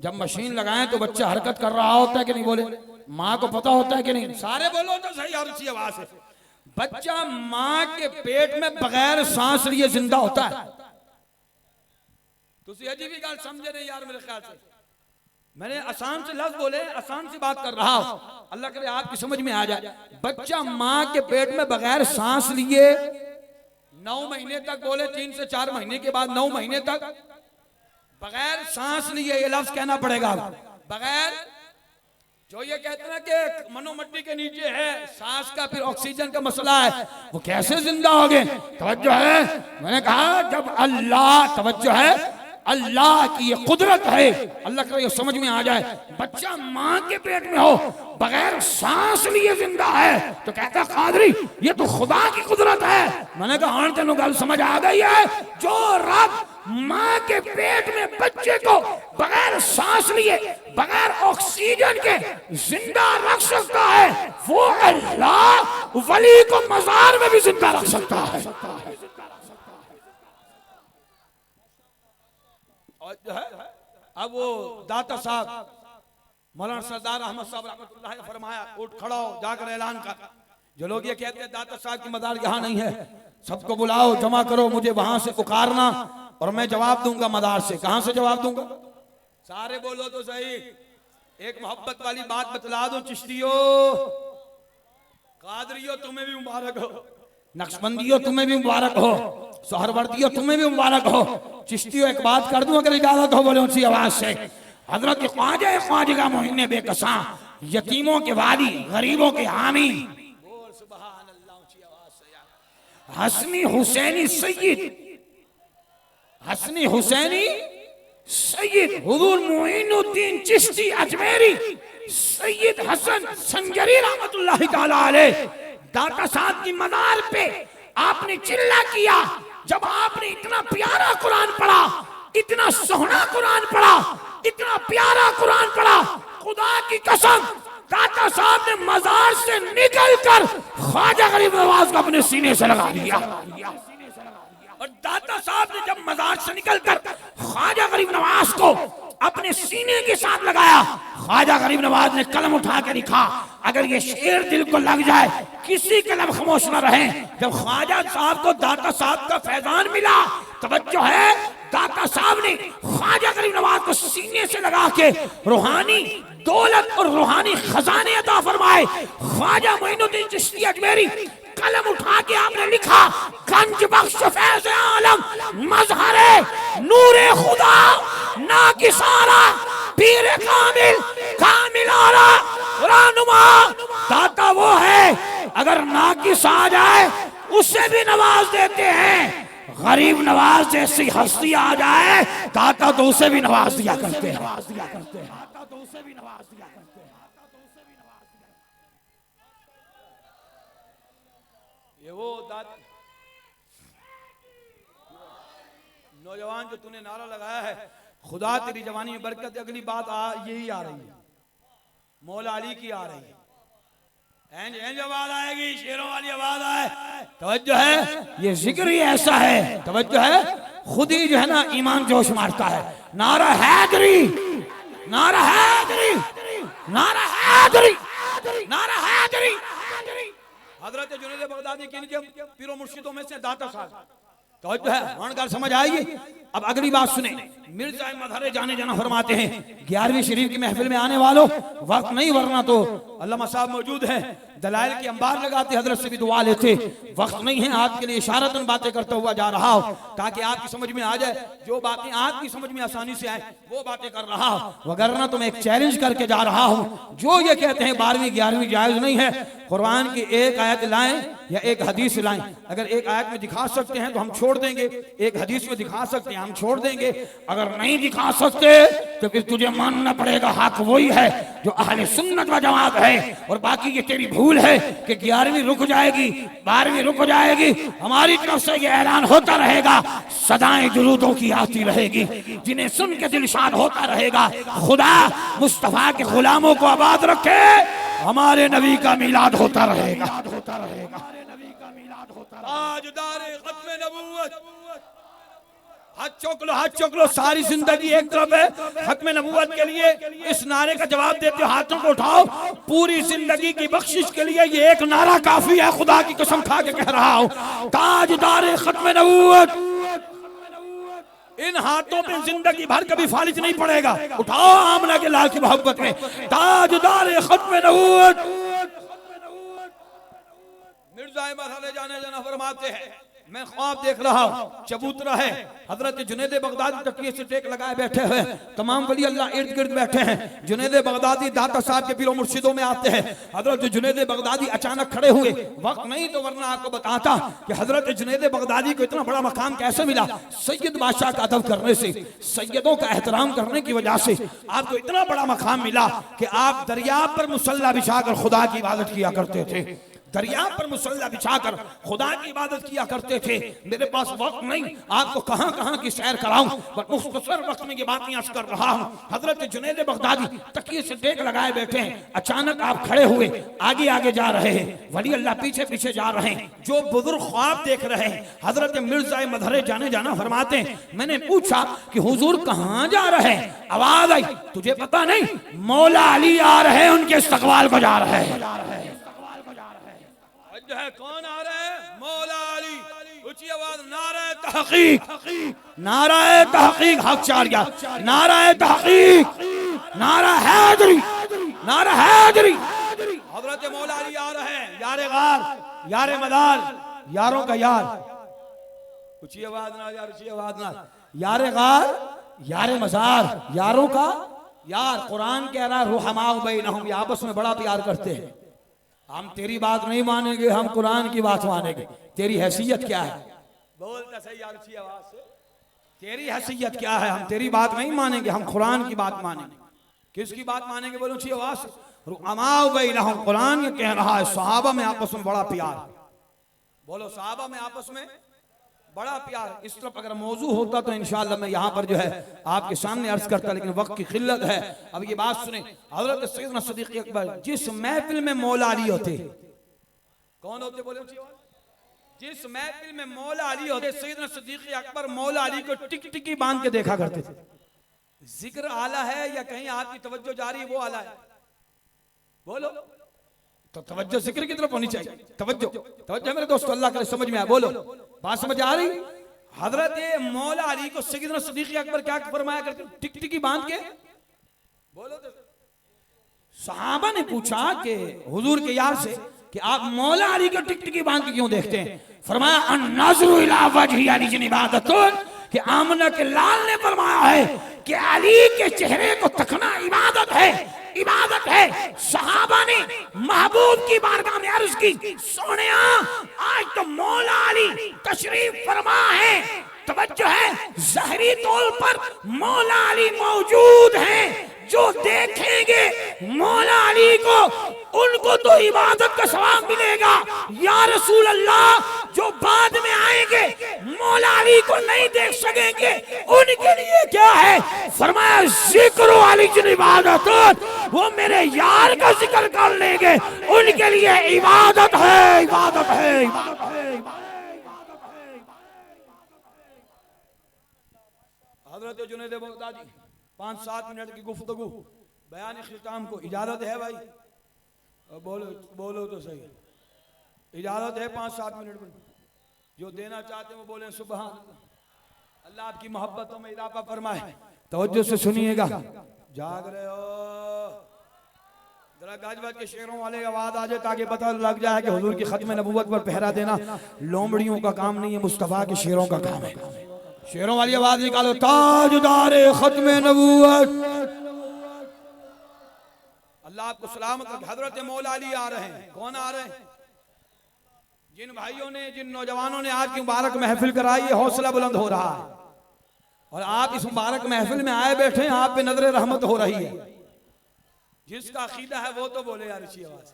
जब मशीन लगाएं तो बच्चा हरकत कर रहा होता है कि नहीं? बोले माँ को पता होता है कि नहीं? सारे बोलो तो सही और ऊंची आवाज से। बच्चा माँ के पेट में बगैर सांस लिए जिंदा होता है। तुसी अजीब ही गल समझे नहीं यार, मेरे ख्याल से मैंने आसान से लफ्ज बोले, आसान सी बात कर रहा हूं, अल्लाह करे आपकी समझ में आ जाए। बच्चा माँ के पेट में बगैर सांस लिए 9 महीने तक, बोले 3 से 4 महीने के बाद 9 महीने तक बगैर सांस लिए, ये लफ्ज कहना पड़ेगा, बगैर, जो ये कहते हैं कि मनो मट्टी के नीचे है, सांस का फिर ऑक्सीजन का मसला है, वो कैसे जिंदा हो गए? तवज्जो है, मैंने कहा जब अल्लाह, तवज्जो है, अल्लाह की ये कुदरत है, अल्लाह का ये समझ में आ जाए, बच्चा माँ के पेट में हो बगैर सांस लिए जिंदा है, तो कहता कादरी ये तो खुदा की कुदरत है। मैंने कहा हाँ तेनों गल समझ आ गई है, जो रब माँ के पेट में बच्चे को बगैर सांस लिए, बगैर ऑक्सीजन के जिंदा रख सकता है, वो अल्लाह वली को मजार में भी जिंदा रख सकता है। अब वो दाता साहब मौलाना सरदार अहमद साहब रहमतुल्लाह ने फरमाया, उठ खड़ा हो, जाकर ऐलान कर। जो लोग ये कहते हैं दाता साहब की मदार यहाँ नहीं है, सबको बुलाओ, जमा करो, मुझे वहां से पुकारना और मैं जवाब दूंगा मदार से। कहां से जवाब दूंगा? सारे बोलो तो सही। एक मोहब्बत वाली बात बतला दो, चिश्तियो, कादरियो तुम्हें भी मुबारक हो, नक्शबंदियो तुम्हें भी मुबारक हो, सोहरवर्दियो तुम्हें भी मुबारक हो। चिश्तियो एक बात कर दूं अगर इजाजत हो, बोले ऊंची आवाज से, हजरत ख्वाजा ख्वाजगा मोहिने बेकसा, यतीमों के वाली, गरीबों के हामी, बोल सुभान अल्लाह ऊंची आवाज से, हसनी हुसैनी सैयद, हसनी हुसैनी सैयद हुजूर मोइनुद्दीन चिश्ती अजमेरी, सैयद हसन संजरी रहमतुल्लाह ताला अलैह, दाता साहब की मदार पे आपने चिल्ला किया। जब आपने इतना प्यारा कुरान पढ़ा, इतना सोहना कुरान पढ़ा, इतना प्यारा कुरान पढ़ा, खुदा की कसम दाता साहब ने मजार से निकल कर ख्वाजा गरीब नवाज को अपने सीने से लगा दिया। और दाता साहब ने जब मजार से निकलकर ख्वाजा गरीब नवाज को अपने सीने के साथ लगाया, ख्वाजा गरीब नवाज ने कलम उठा के लिखा, अगर ये शेर दिल को लग जाए किसी कलम खामोश न रहे। जब ख्वाजा साहब को दाता साहब का फैजान मिला, तवज्जो है, दाता साहब ने ख्वाजा गरीब नवाज को सीने से लगा के रूहानी दौलत और रूहानी खजाने अता फरमाए। ख्वाजा मोइनुद्दीन चिश्ती अजमेरी कलम उठा के आपने लिखा, गंज बख्श फैज़ आलम मजहरे नूरे खुदा ना किसारा पीर कामिल कामिलारा रानुमा। दाता वो है अगर नाकिस आ जाए उससे भी नवाज देते हैं, गरीब नवाज जैसी हस्ती आ जाए दाता तो उसे भी नवाज दिया करते हैं। ये वो नौजवान जो तूने नारा लगाया है, खुदा तेरी जवानी में बरकत। अगली बात यही आ रही है, मौला अली की आ रही है। एंज आवाज आएगी, शेरों वाली आवाज आए, तवज्जो है। ये जिक्र ही ऐसा है, तवज्जो है, खुद ही जो है ना ईमान जोश मारता है। नारा हैदरी, नारा हैदरी, नारा हैदरी, नारा हैदरी। हजरत जुनैद बगदादी किनके पीरो मुर्शिदों में से दाता साहब, तवज्जो है, वणगार समझ आएगी। अब अगली बात सुने, मिर्जा मजहरे जाने जाना फरमाते हैं, 11वीं शरीफ की महफिल में आने वालों वक्त नहीं, वरना तो अल्लामा साहब मौजूद हैं, दलाइल के अंबार लगाते, हजरत से भी दुआ लेते। वक्त नहीं है, आपके लिए इशारतन बातें करता हुआ जा रहा हूं ताकि आपकी समझ में आ जाए, जो बातें आपकी समझ में आसानी से आए वो बातें कर रहा हूं। वगरना तो मैं एक चैलेंज करके जा रहा हूं, जो ये कहते हैं 12वीं 11वीं जायज नहीं है, कुरान की एक आयत लाएं या एक हदीस लाएं। अगर एक आयत में दिखा सकते हैं तो हम छोड़ देंगे, एक हदीस में दिखा सकते हैं हम छोड़ देंगे। अगर नहीं दिखा सकते तो फिर तुझे मानना पड़ेगा हक वही है जो अहले सुन्नत व जमात है, और बाकी ये तेरी भूल है कि 11वीं रुक जाएगी, 12वीं रुक जाएगी। हमारी तरफ से ये ऐलान होता रहेगा, सदाएं दुरूदों की आती रहेगी, जिन्हें सुन के दिल शाद होता रहेगा। खुदा मुस्तफा के गुलामों को आबाद रखे, हमारे नबी का मिलाद होता रहेगा, होता रहेगा। ताजदारे खत्मे नबूवत, हाथ चौक लो, हाथ चौक लो। सारी जिंदगी एक तरफ है, खत्मे नबूवत के लिए इस नारे का जवाब देते हो, हाथों को उठाओ। पूरी जिंदगी की बख्शिश के लिए ये एक नारा काफी है, खुदा की कसम खा के कह रहा हूं। ताजदारे खत्मे नबूवत, इन हाथों पे जिंदगी भर कभी फालिज नहीं पड़ेगा। उठाओ आमना के लाल की मोहब्बत में, ताजदारे खत्मे नबूवत। मिर्जा मजहरे जाने जाना फरमाते हैं, मैं ख्वाब देख रहा हूँ, चबूतरा है, हजरत जुनैद बगदादी तकिए से टेक लगाए बैठे हैं, तमाम वली अल्लाह इर्द गिर्द बैठे हैं। जुनैद बगदादी दाता साहब के पीरो मुर्शिदों में आते हैं। हजरत जुनैद बगदादी अचानक खड़े हुए, वक्त नहीं तो वरना आपको बताता कि हजरत जुनैद बगदादी को इतना बड़ा मकाम कैसे मिला। सैयद बादशाह का अदब करने से, सैयदों का एहतराम करने की वजह से आपको इतना बड़ा मकाम मिला कि आप दरिया पर मुसल्ला बिछाकर खुदा की इबादत किया करते थे, दरिया पर मुसल्ला बिछाकर खुदा की इबादत किया करते थे। मेरे पास वक्त नहीं आपको कहां कहां की सैर कराऊं, पर मुख्तसर वक्त में ये बातें अर्ज कर रहा हूं। हजरत जुनैद बगदादी तकिए से टेक लगाए बैठे हैं, अचानक आप खड़े हुए, आगे आगे जा रहे हैं, वली अल्लाह पीछे पीछे जा रहे हैं। जो बुजुर्ग ख्वाब देख रहे हैं, हजरत मिर्जा मजहरे जाने जाना फरमाते हैं, मैंने पूछा कि हुजूर कहां जा रहे हैं? आवाज आई, तुझे पता नहीं, मौला अली आ रहे हैं, उनके इस्तकबाल को जा रहे हैं। है कौन आ रहे हैं? मौला अली। ऊंची आवाज, नारे तहकीक, नारे तहकीक, हक चारिया, नारे तहकीक, नारा हैदरी, नारा हैदरी। हजरत मौला अली आ रहे हैं, यारे गार, यारे मदार, यारों का यार। ऊंची आवाज ना यार, ऊंची आवाज ना, यारे गार, यारे मजार, यारों का यार। कुरान कह रहा है रुहमाउ बैनहुम, ये आपस में बड़ा प्यार करते हैं। हम तेरी बात नहीं मानेंगे, हम कुरान की बात मानेंगे। तेरी हैसियत क्या है? बोलता सही यार, अच्छी आवाज से, तेरी हैसियत क्या है? हम तेरी बात नहीं मानेंगे, हम कुरान की बात मानेंगे। किसकी बात मानेंगे? बोलो अच्छी आवाज से, रुहमाउ बैनहुम। कुरान ये कह रहा है सहाबा में आपस में बड़ा प्यार। बोलो सहाबा में आपस में बड़ा प्यार। इस तरफ अगर मौजू होता तो इंशाअल्लाह मैं यहाँ पर जो है आपके सामने अर्ज करता, लेकिन वक्त की किल्लत है। अब ये बात सुने, हजरत सैयदना सिद्दीक़ अकबर जिस महफिल में मौला अली होते, कौन होते बोले? जिस महफिल में मौला अली होते, सैयदना सिद्दीक़ अकबर मौला अली को टिकटिकी बांध के देखा करते थे। जिक्र आला है या कहीं आपकी तवज्जो जा रही है? वो आला है, बोलो। तो तवज्जो जिक्र की तरफ होनी चाहिए। तवज्जो, तवज्जो मेरे दोस्तों, अल्लाह करे समझ में आए, बोलो। बात समझ आ रही? हजरत मौला अली को सैयदना सिद्दीक़ अकबर क्या फरमाया करते? टिकटिकी बांध के बोलो तो। सहाबा ने पूछा कि हुजूर के यार से कि आप मौला अली को टिकटिकी बांध के क्यों देखते हैं? फरमाया अन्नज़रु इला वजहि अली इबादतुन, कि आमना के लाल ने फरमाया है कि अली के चेहरे को तकना इबादत है, इबादत है। सहाबा ने महबूब की बारगाह में अर्ज की, सोनिया आज तो मौला अली तशरीफ फरमा है, तवज्जो है, ज़हरी तौर पर मौला अली मौजूद हैं। जो देखेंगे मौला अली को उनको तो इबादत का सवाब मिलेगा। या रसूल अल्लाह, जो बाद में आएंगे मौला अली को नहीं देख सकेंगे, उनके लिए क्या है? फरमाया जिक्र अली की इबादत, वो मेरे यार का जिक्र कर लेंगे, उनके लिए इबादत है, इबादत है, इबादत है। हजरत जुनैद बगदादी 5-7 मिनट की गुफ्तगू बयान खिताम को इजाजत है भाई? बोलो बोलो तो सही, इजाजत है 5-7 मिनट में? जो देना चाहते हैं वो बोले सुभान अल्लाह। अल्लाह आपकी मोहब्बतों में इजाफा फरमाए। तवज्जो से सुनिएगा। जाग रहे हो? जरा गाजवत के शेरों वाले आवाज आ जाए ताकि पता लग जाए कि हुजूर की खत्म नबूवत पर पहरा देना लोमड़ियों का काम नहीं है, मुस्तफा के शेरों का काम है। शेरों वाली आवाज निकालो, ताजदारे खत्म नबूवत। अल्लाह आपको सलामत रखे। हजरत मौला अली आ रहे हैं। कौन आ रहे हैं? जिन भाइयों ने, जिन नौजवानों ने आज की मुबारक महफिल कराई है, हौसला बुलंद हो रहा है और आप इस मुबारक महफिल में आए बैठे हैं, आप पे नजर रहमत हो रही है। जिसका अकीदा है वो तो बोले यार अच्छी आवाज।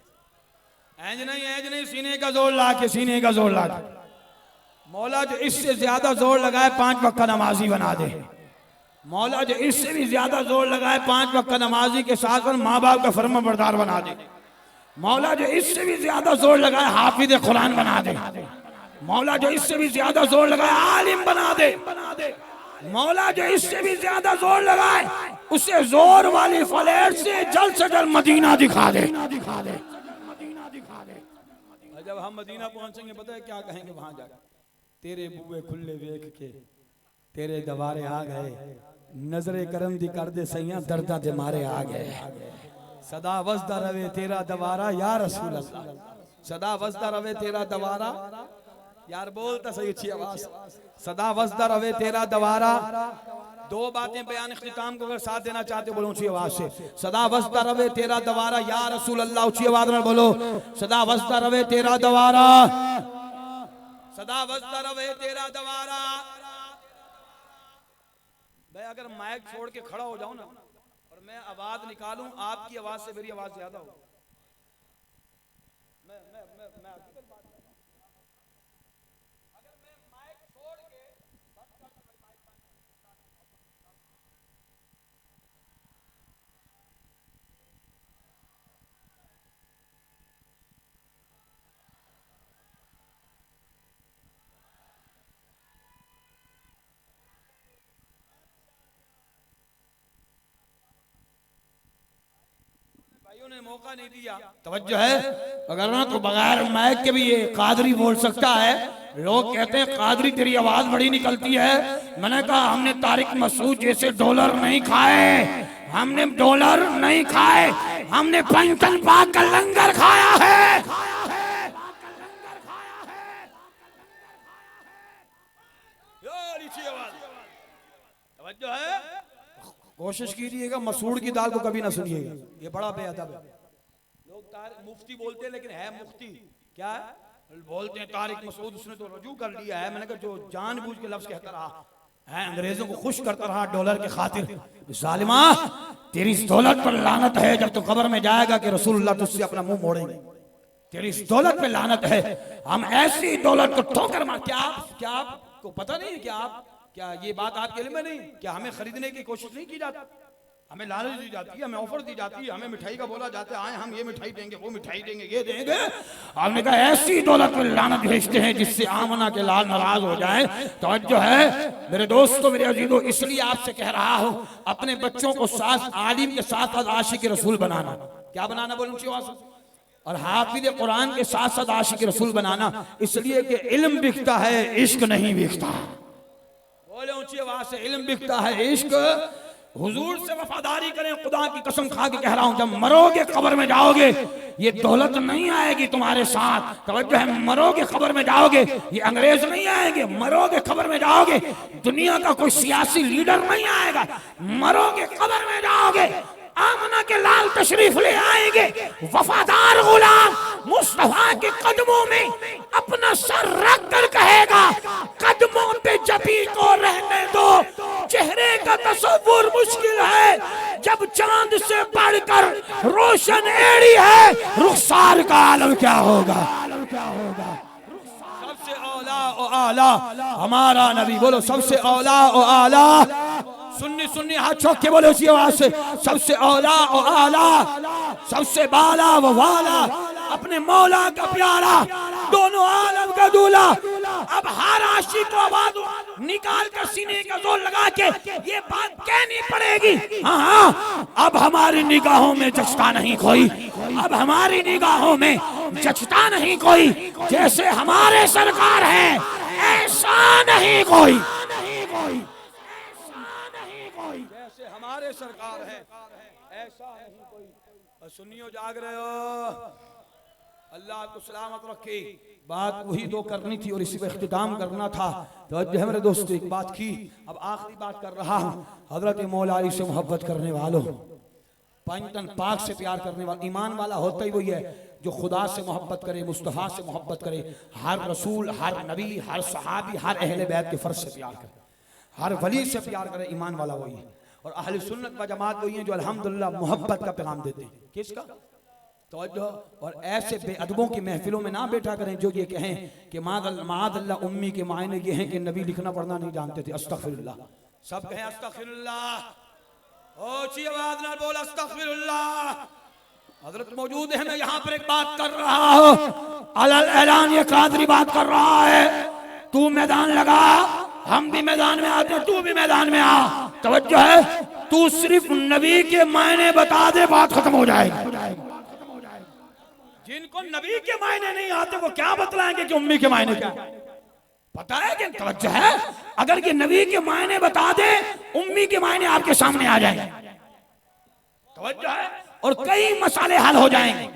ऐज नहीं, सीने का जोर ला के, सीने का जोर ला के। मौला जो इससे ज्यादा जोर लगाए 5 वक्त का नमाजी बना दे। मौला जो इससे भी ज्यादा जोर लगाए 5 वक्त का नमाजी के साथ माँ बाप का फर्माबरदार बना दे। मौला जो इससे भी ज्यादा जोर लगाए हाफिज कुरान बना दे। मौला जो इससे भी ज्यादा जोर लगाए आलिम बना दे। मौला जो इससे भी ज्यादा जोर लगाए उसे जोर वाली फ्लैट से जल्द मदीना दिखा दे। जब हम मदीना पहुंचेंगे पता है क्या कहेंगे? वहां जाकर तेरे बुए खुले वेख के तेरे दवारे आ गए, नजरे करम दी कर दे सैया दर्दा दे मारे आ गए। सदा वसदा रवे तेरा दवारा या रसूल अल्लाह, सदा वसदा रवे तेरा दवारा। यार बोलता सही अच्छी आवाज। सदा वसदा रवे तेरा दवारा। 2 बातें बयान इख्तिताम को अगर साथ देना चाहते हो बोलो ऊंची आवाज से, सदा वसदा रवे तेरा दवारा या रसूल अल्लाह। ऊंची आवाज में बोलो, सदा वसदा रवे तेरा दवारा, सदा वसदा रवे तेरा दवारा। भाई अगर माइक छोड़ के खड़ा हो जाऊं ना और मैं आवाज निकालूं, आपकी आवाज से मेरी आवाज ज्यादा हो। मैं अगर मैं माइक छोड़ के ने मौका नहीं दिया। तवज्जो है, अगर ना तो बगैर माइक के भी ये कादरी बोल सकता है। लोग कहते हैं कादरी तेरी आवाज बड़ी निकलती है। मैंने कहा हमने तारिक मसूद जैसे डॉलर नहीं खाए, हमने डॉलर नहीं खाए, हमने पंचन पाक का लंगर खाया है। तवज्जो है, कोशिश कीजिएगा मसूड़ की दाल को कभी ना सुनिएगा, ये बड़ा बेअदब है। लोग मुफ्ती बोलते हैं लेकिन है मुफ्ती क्या है? बोलते हैं तारिक मसूद उसने तो रजू कर लिया है। मैंने कहा जो जानबूझ के लफ्ज कहता रहा है, अंग्रेजों को खुश करता रहा डॉलर के खातिर, जालिमा तेरी इस दौलत पर लानत है। जब तो कब्र में जाएगा कि रसूलुल्लाह तुझसे अपना मुंह मोड़ेंगे, तेरी इस दौलत पे लानत है। हम ऐसी दौलत को ठोकर मार। क्या आपको पता नहीं क्या क्या ये बात आपके इल्म में नहीं? क्या हमें खरीदने की कोशिश नहीं की जाती? हमें लालच दी जाती है, हमें ऑफर दी जाती है, हमें मिठाई का बोला जाता है आए हम ये मिठाई देंगे, वो मिठाई देंगे, ये देंगे। आपने कहा ऐसी दौलत पर लानत भेजते हैं जिससे आमना के लाल नाराज हो जाए। तो जो है मेरे दोस्तों, मेरे अजीजों, इसलिए आपसे कह रहा हूं अपने बच्चों को साथ आलिम के साथ साथ आशिक रसूल बनाना। क्या बनाना बोलो ऊंची आवाज? और हाफिज कुरान के साथ साथ आशिक रसूल बनाना, इसलिए कि इल्म बिकता है, इश्क नहीं बिकता। बोले ऊंची आवाज से, इल्म बिकता है, इश्क हुजूर से वफादारी करें। खुदा की कसम खा के कह रहा हूं, जब मरोगे कब्र में जाओगे ये दौलत नहीं आएगी तुम्हारे साथ। तवज्जो है, मरोगे कब्र में जाओगे ये अंग्रेज नहीं आएंगे। मरोगे कब्र में जाओगे दुनिया का कोई सियासी लीडर नहीं आएगा। मरोगे कब्र में जाओगे आमना के लाल तशरीफ ले आएंगे। वफादार गुलाम मुस्तफा के कदमों में अपना सर रख कर कहेगा, कदमों पे जबी को रहने दो। चेहरे का तस्वुर मुश्किल है जब चांद से बढ़कर रोशन एड़ी है। रुखसार का आलम क्या होगा? सबसे औला ओ आला हमारा नबी। बोलो सबसे औला ओ आला। सुन्नी सुन्नी हाथ चौक के बोले उसी आवाज से, सबसे औला ओ आला, सबसे बाला व वाला, अपने मौला का प्यारा, दोनों आलम का दूल्हा। अब हर आशिक को आवाज निकाल कर सीने का जोर लगा के ये बात कहनी पड़ेगी, हाँ अब हमारी निगाहों में जचता नहीं कोई, अब हमारी निगाहों में जचता नहीं कोई। जैसे हमारे सरकार है ऐसा नहीं कोई, जैसे हमारे सरकार है ऐसा नहीं कोई। और सुनियो जाग रहे हो, अल्लाह को सलामत रखे। बात वही दो करनी थी और इसी पे इख्तिताम करना था। तो है मेरे दोस्तों, एक बात की, अब आखिरी बात कर रहा हूँ। हजरत मौला अली से मोहब्बत करने वालों, पंचतन पाक से प्यार करने वाला, ईमान वाला होता ही वही है जो खुदा से मोहब्बत करे, मुस्तफा से मोहब्बत करे, हर रसूल, हर नबी, हर सहाबी, हर अहले बैत के फर्ज से प्यार करे, हर वली से प्यार करे। ईमान वाला वही है। और अहले सुन्नत व जमात वही है जो अल्हम्दुलिल्लाह मोहब्बत का पैगाम देते हैं। किसका? तवज्जो। और ऐसे बेअदबों की महफिलों में ना बैठा करें जो ये कहें कि मादअल्लाह उम्मी के मायने ये हैं कि नबी लिखना पढ़ना नहीं जानते थे। अस्तगफिरुल्लाह। सब कहें अस्तगफिरुल्लाह। ऊंची आवाज में बोल अस्तगफिरुल्लाह। हजरत मौजूद है, मैं यहाँ पर एक बात कर रहा हूँ, अलल ऐलान ये कादरी बात कर रहा है। तू मैदान लगा, हम भी मैदान में आते हैं, तू भी मैदान में आ। तवज्जो है, तू सिर्फ नबी के मायने बता दे, बात खत्म हो जाएगी। जिनको नबी के मायने नहीं आते वो क्या बतलाएंगे कि उम्मी के मायने क्या? पता है कि तवज्जो है, अगर ये नबी के मायने बता दे उम्मी के मायने आपके सामने आ जाएंगे। तवज्जो है, और कई मसाले हल हो जाएंगे।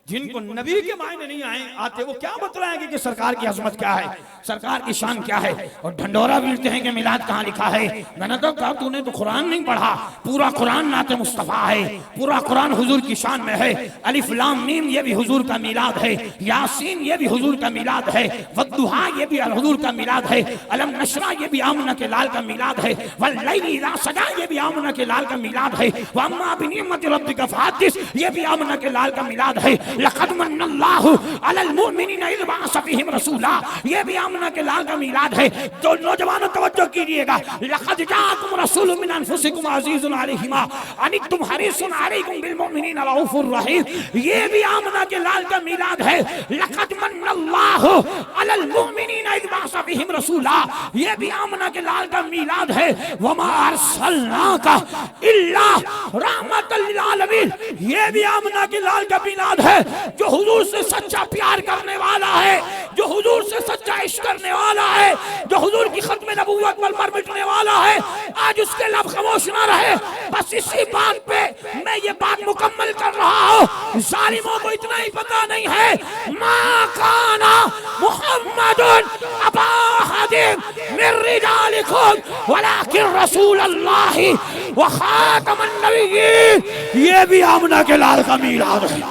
जिनको नबी के मायने नहीं आते वो क्या बतलाएंगे कि सरकार की अजमत क्या है, सरकार की शान क्या है। और ढंडोरा बीटते हैं कि मिलाद कहाँ लिखा है। मैंने तो कहा तूने तो कुरान नहीं पढ़ा, पूरा कुरान नाते मुस्तफा है, पूरा कुरान हुजूर की शान में है। अलिफ लाम मीम ये भी हुजूर का मिलाद है, यासीन ये भी हुजूर का मिलाद है, वद्दुहा ये भी हुजूर का मिलाद है, अलम नशरा ये भी आमना के लाल का मिलाद है, वल्लैली इज़ा सजा ये भी आमना के लाल का मिलाद है, व अम्मा बिनिअमति रब्बिका फहद्दिस ये भी आमना के लाल का मिलाद है। लक़द मन्नल्लाहु अलल मुमिनीना इज़ बअस फ़ीहिम रसूला ये भी आमना के लाल का मिलाद है। तो नौजवानों तवज्जो कीजिएगा, लक़द जाअकुम रसूलुम मिन अनफुसिकुम अज़ीज़ुन अलैहि मा अनित्तुम हरीसुन अलैकुम बिल मुमिनीना रऊफ़ुर रहीम ये भी आमना के लाल का मिलाद है। लक़द मन्नल्लाहु अलल मुमिनीना इज़ बअस फ़ीहिम रसूला ये भी आमना के लाल का मिलाद है। वमा अरसलनाका इल्ला रहमतल लिल आलमीन ये भी आमना के लाल का मिलाद है। जो हुजूर से सच्चा प्यार करने वाला है, जो हुजूर से सच्चा इश्क करने वाला है, जो हुजूर की खत्म नबूवत पर मर मिटने वाला है, आज उसके लब खामोश ना रहे। बस इसी बात पे मैं ये बात मुकम्मल कर रहा हूँ। जालिमों को इतना ही पता नहीं है, मा काना मुहम्मदुन अबा अहदिन मिन रिजालिकुम वलाकिन रसूलुल्लाहि व खातमुन नबिय्यीन ये भी आमना के लाल का मिलाद है।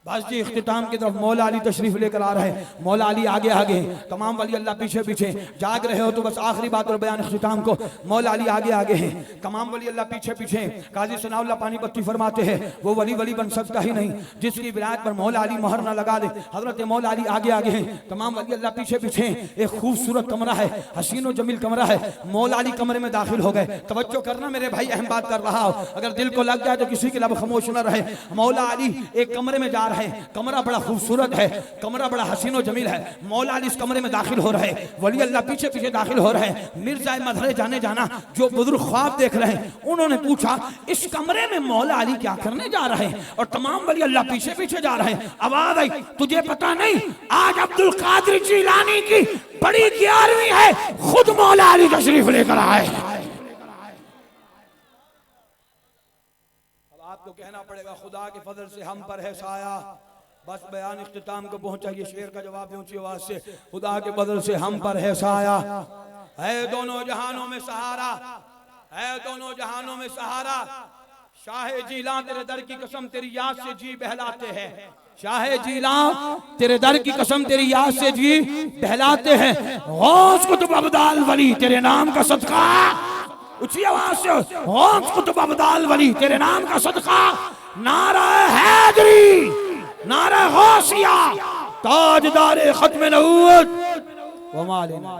बस जी इख्तिताम की तरफ मौला अली तशरीफ लेकर आ रहे हैं। मौला अली आगे आगे, तमाम वली अल्लाह पीछे पीछे। जाग रहे हो तो बस आखिरी बात और बयान इख्तिताम को, मौला अली आगे आगे हैं, तमाम वली अल्लाह पीछे पीछे। काजी सनाउल्लाह पानीपत्ती फरमाते हैं वो वली वली बन सकता ही नहीं जिसकी विलायत पर मौला अली मोहर न लगा दे। हजरत मौला अली आगे आगे हैं, तमाम वली अल्लाह पीछे पीछे। एक खूबसूरत कमरा है, हसीनो जमील कमरा है। मौला अली कमरे में दाखिल हो गए। तवज्जो करना मेरे भाई, अहम बात कर रहा हो, अगर दिल को लग जाए तो किसी के लब खामोश न रहे। मौला अली एक कमरे में जा रहे रहे हैं। कमरा बड़ा खूबसूरत है, कमरा बड़ा हसीनो जमील है। मौला अली इस कमरे में दाखिल हो रहे हैं, वली अल्लाह पीछे पीछे दाखिल हो रहे हैं। मिर्जा मदहरे जाने जाना जो बुजुर्ग ख्वाब देख रहे हैं, उन्होंने पूछा इस कमरे में मौला अली क्या करने जा रहे हैं, और तमाम वली अल्लाह पीछे पीछे जा रहे हैं। आवाज आई, तुझे पता नहीं आज अब्दुल कादिर जिलानी की बड़ी 11वीं है, खुद मौला अली तशरीफ लेकर आए। आपको कहना पड़ेगा खुदा के फजल से हम पर है साया। बस बयान इख्तिताम को पहुंचा, ये शेर का जवाब है ऊंची आवाज से, खुदा के फजल से हम पर है साया। है दोनों जहानों में सहारा, है दोनों जहानों में सहारा। शाहे जीलां तेरे दर की कसम तेरी याद से जी बहलाते हैं। शाहे जीलां तेरे दर की कसम तेरी याद से जी बहलाते हैं। गौस कुतुब अब्दाल वली तेरे नाम का सदका, ऊंची आवाज से गौस कुतुब अब्दाल वली तेरे नाम का सदका। नारा हैदरी, नारा गौसिया, ताजदार खत्म नबूवत व मालिना।